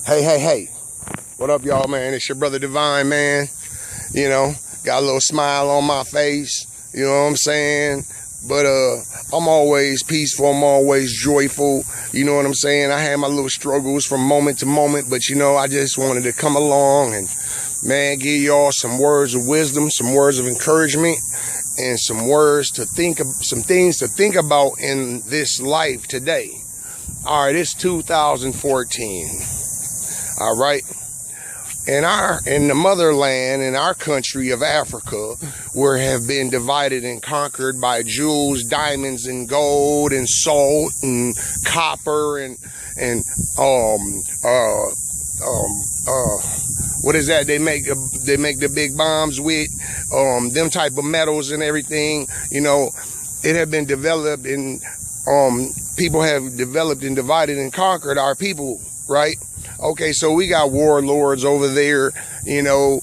Hey, what up, y'all, man? It's your brother Divine, man. You know, got a little smile on my face, you know what I'm saying? But I'm always peaceful, I'm always joyful, you know what I'm saying? I had my little struggles from moment to moment, but you know, I just wanted to come along and, man, give y'all some words of wisdom, some words of encouragement, and some words to think of, some things to think about in this life today. All right, it's 2014. All right. In the motherland, in our country of Africa, we have been divided and conquered by jewels, diamonds, and gold, and salt, and copper, and what is that? They make the big bombs with them type of metals and everything. You know, it had been developed, and people have developed and divided and conquered our people, right? Okay, so we got warlords over there, you know,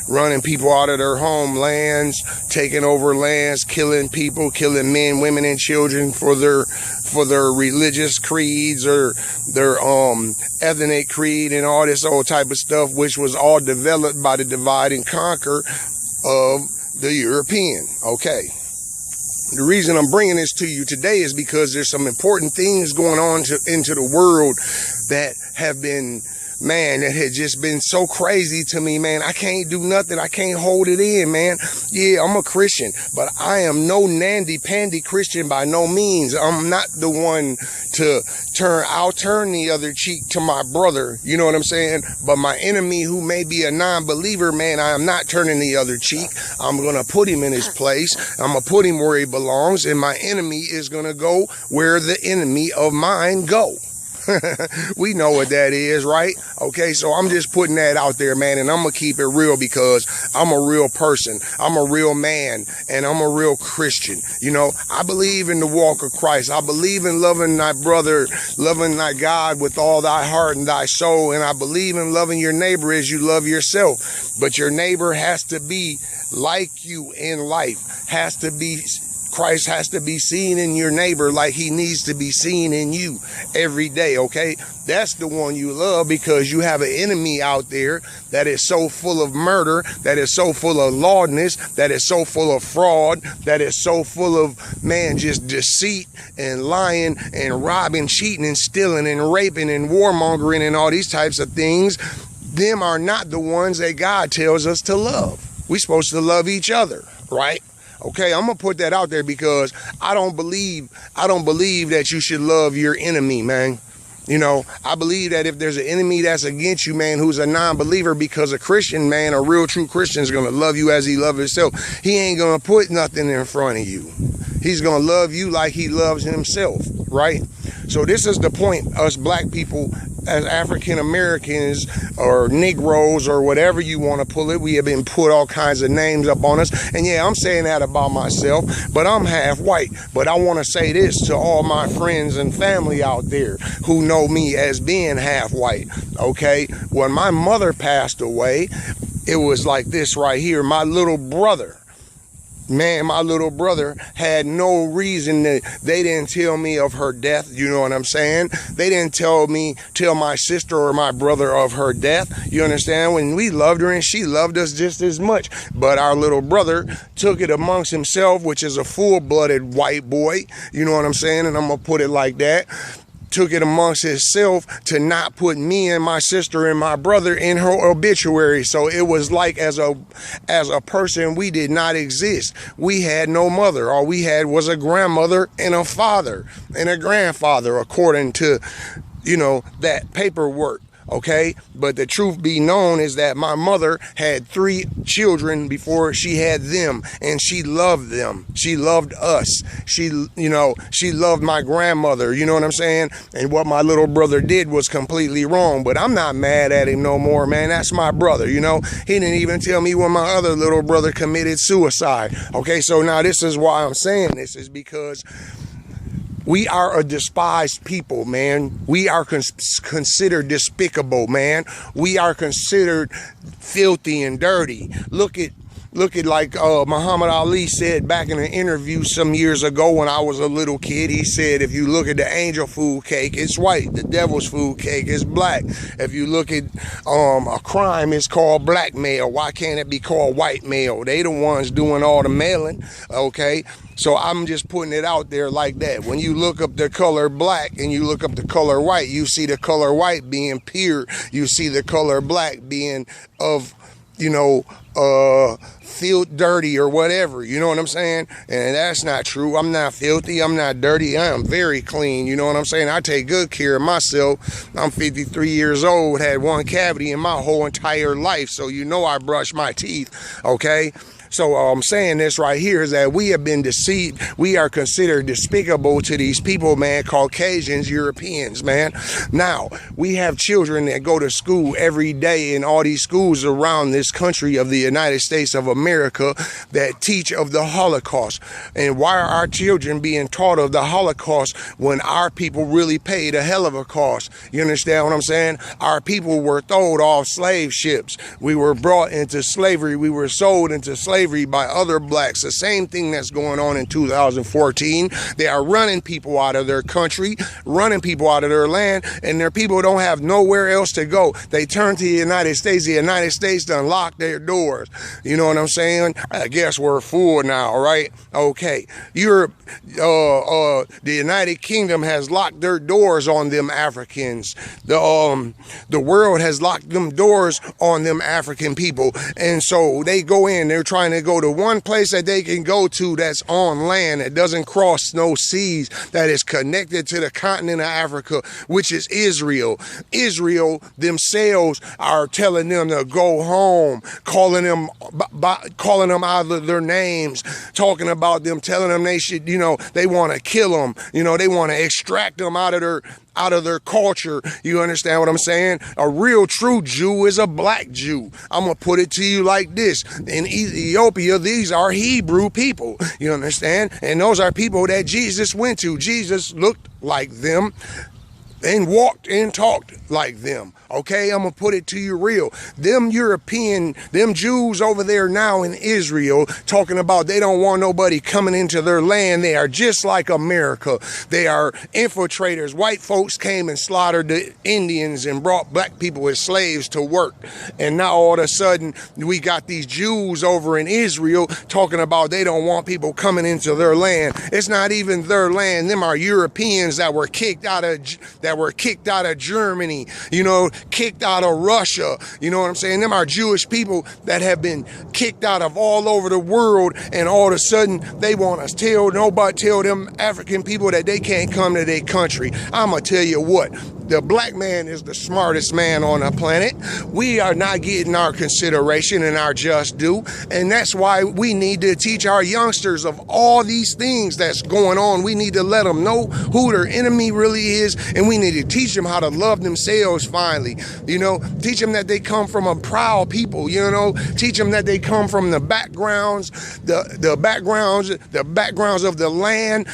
running people out of their homelands, taking over lands, killing people, killing men, women, and children for their religious creeds or their ethnic creed and all this old type of stuff, which was all developed by the divide and conquer of the European. Okay. The reason I'm bringing this to you today is because there's some important things going on into the world that have been, man, that had just been so crazy to me, man. I can't do nothing. I can't hold it in, man. Yeah, I'm a Christian, but I am no nandy-pandy Christian by no means. I'm not the one to I'll turn the other cheek to my brother, you know what I'm saying? But my enemy who may be a non-believer, man, I am not turning the other cheek. I'm going to put him in his place. I'm going to put him where he belongs, and my enemy is going to go where the enemy of mine go. We know what that is, right? Okay, so I'm just putting that out there, man, and I'm gonna keep it real because I'm a real person, I'm a real man, and I'm a real Christian. You know, I believe in the walk of Christ. I believe in loving thy brother, loving thy God with all thy heart and thy soul, and I believe in loving your neighbor as you love yourself. But your neighbor has to be like you in life, Christ has to be seen in your neighbor like he needs to be seen in you every day, okay? That's the one you love, because you have an enemy out there that is so full of murder, that is so full of lawlessness, that is so full of fraud, that is so full of, man, just deceit and lying and robbing, cheating and stealing and raping and warmongering and all these types of things. Them are not the ones that God tells us to love. We're supposed to love each other, right? Okay, I'm gonna put that out there because I don't believe that you should love your enemy, man. You know, I believe that if there's an enemy that's against you, man, who's a non-believer, because a Christian, man, a real true Christian is gonna love you as he loves himself. He ain't gonna put nothing in front of you. He's gonna love you like he loves himself, right? So this is the point, us black people as African Americans or Negroes or whatever you want to pull it, we have been put all kinds of names up on us. And yeah, I'm saying that about myself, but I'm half white. But I want to say this to all my friends and family out there who know me as being half white, okay? When my mother passed away, it was like this right here. My little brother, man, my little brother had no reason they didn't tell me of her death, you know what I'm saying? They didn't tell my sister or my brother of her death, you understand? When we loved her and she loved us just as much. But our little brother took it amongst himself, which is a full-blooded white boy, you know what I'm saying? And I'm gonna put it like that. Took it amongst himself to not put me and my sister and my brother in her obituary. So it was like as a person, we did not exist. We had no mother. All we had was a grandmother and a father and a grandfather, according to, you know, that paperwork. Okay, but the truth be known is that my mother had 3 children before she had them, and she loved them. She loved us. She loved my grandmother, you know what I'm saying? And what my little brother did was completely wrong, but I'm not mad at him no more, man. That's my brother, you know? He didn't even tell me when my other little brother committed suicide. Okay, so now this is why I'm saying this, is because we are a despised people, man. We are considered despicable, man. We are considered filthy and dirty. Look at Look at like Muhammad Ali said back in an interview some years ago when I was a little kid. He said, if you look at the angel food cake, it's white. The devil's food cake is black. If you look at a crime, it's called blackmail. Why can't it be called white mail? They the ones doing all the mailing, okay? So I'm just putting it out there like that. When you look up the color black and you look up the color white, you see the color white being pure. You see the color black being of, you know, feel dirty or whatever, you know what I'm saying? And that's not true. I'm not filthy, I'm not dirty, I am very clean, you know what I'm saying? I take good care of myself. I'm 53 years old, had one cavity in my whole entire life, so you know I brush my teeth, okay? So I'm saying this right here is that we have been deceived. We are considered despicable to these people, man, Caucasians, Europeans, man. Now, we have children that go to school every day in all these schools around this country of the United States of America that teach of the Holocaust. And why are our children being taught of the Holocaust when our people really paid a hell of a cost? You understand what I'm saying? Our people were thrown off slave ships. We were brought into slavery. We were sold into slavery by other blacks. The same thing that's going on in 2014. They are running people out of their country, running people out of their land, and their people don't have nowhere else to go. They turn to the United States. The United States done locked their doors. You know what I'm saying? I guess we're full now, right? Okay. Europe, the United Kingdom has locked their doors on them Africans. The world has locked them doors on them African people. And so they go in, they're trying to go to one place that they can go to that's on land, that doesn't cross no seas, that is connected to the continent of Africa, which is Israel. Israel themselves are telling them to go home, calling them out of their names, talking about them, telling them they should, you know, they want to kill them, you know, they want to extract them out of their culture. You understand what I'm saying? A real true Jew is a black Jew. I'm gonna put it to you like this. In Ethiopia, these are Hebrew people. You understand? And those are people that Jesus went to. Jesus looked like them and walked and talked like them. Okay, I'm gonna put it to you real. Them Jews over there now in Israel talking about they don't want nobody coming into their land. They are just like America. They are infiltrators. White folks came and slaughtered the Indians and brought black people as slaves to work. And now all of a sudden we got these Jews over in Israel talking about they don't want people coming into their land. It's not even their land. Them are Europeans that were kicked out of Germany, you know, kicked out of Russia, you know what I'm saying? Them are Jewish people that have been kicked out of all over the world, and all of a sudden they want us tell them African people that they can't come to their country. I'm gonna tell you what, the black man is the smartest man on the planet. We are not getting our consideration and our just due, and that's why we need to teach our youngsters of all these things that's going on. We need to let them know who their enemy really is, and we need to teach them how to love themselves finally. You know, teach them that they come from a proud people, you know, teach them that they come from the backgrounds, the backgrounds of the land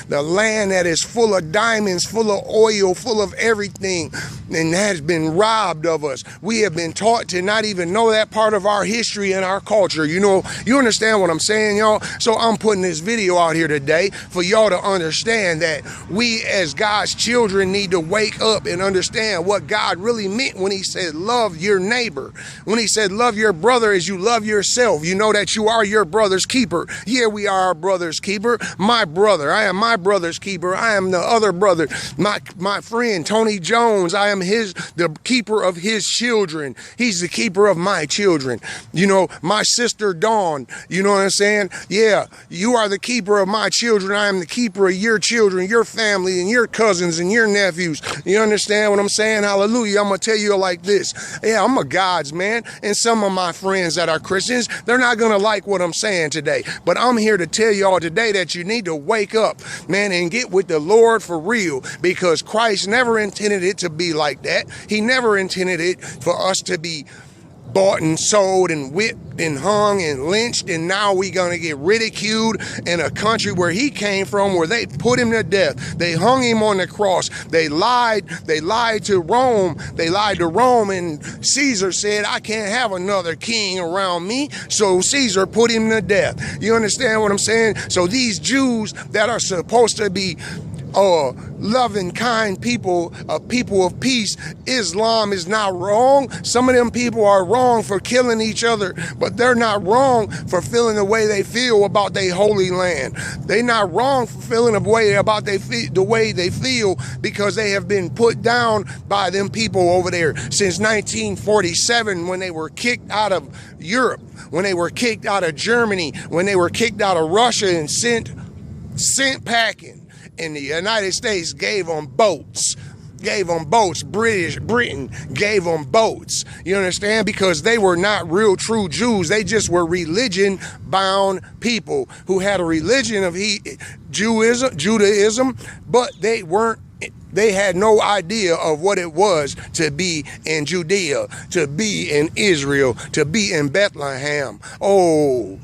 that is full of diamonds, full of oil, full of everything, and has been robbed of us. We have been taught to not even know that part of our history and our culture. You know, you understand what I'm saying, y'all? So I'm putting this video out here today for y'all to understand that we as God's children need to wake up and understand what God really meant when he said love your neighbor. When he said love your brother as you love yourself. You know that you are your brother's keeper. Yeah, we are our brother's keeper. My brother, I am my brother's keeper. I am the other brother, my friend Tony Jones. I am the keeper of his children. He's the keeper of my children. You know, my sister Dawn, you know what I'm saying? Yeah, you are the keeper of my children. I am the keeper of your children, your family, and your cousins and your nephews. You understand what I'm saying? Hallelujah. I'm gonna tell you like this. Yeah, I'm a God's man, and some of my friends that are Christians, they're not gonna like what I'm saying today, but I'm here to tell y'all today that you need to wake up, man, and get with the Lord for real, because Christ never intended it to be like that. He never intended it for us to be bought and sold and whipped and hung and lynched, and now we gonna get ridiculed in a country where he came from, where they put him to death. They hung him on the cross. They lied to Rome. They lied to Rome, and Caesar said, I can't have another king around me, so Caesar put him to death. You understand what I'm saying? So these Jews that are supposed to be loving, kind people, people of peace, Islam is not wrong. Some of them people are wrong for killing each other, but they're not wrong for feeling the way they feel about their holy land. They're not wrong for feeling the way about the way they feel, because they have been put down by them people over there since 1947, when they were kicked out of Europe, when they were kicked out of Germany, when they were kicked out of Russia and sent packing. And the United States gave them boats. Britain gave them boats. You understand? Because they were not real true Jews. They just were religion bound people who had a religion of Judaism, but they had no idea of what it was to be in Judea, to be in Israel, to be in Bethlehem. The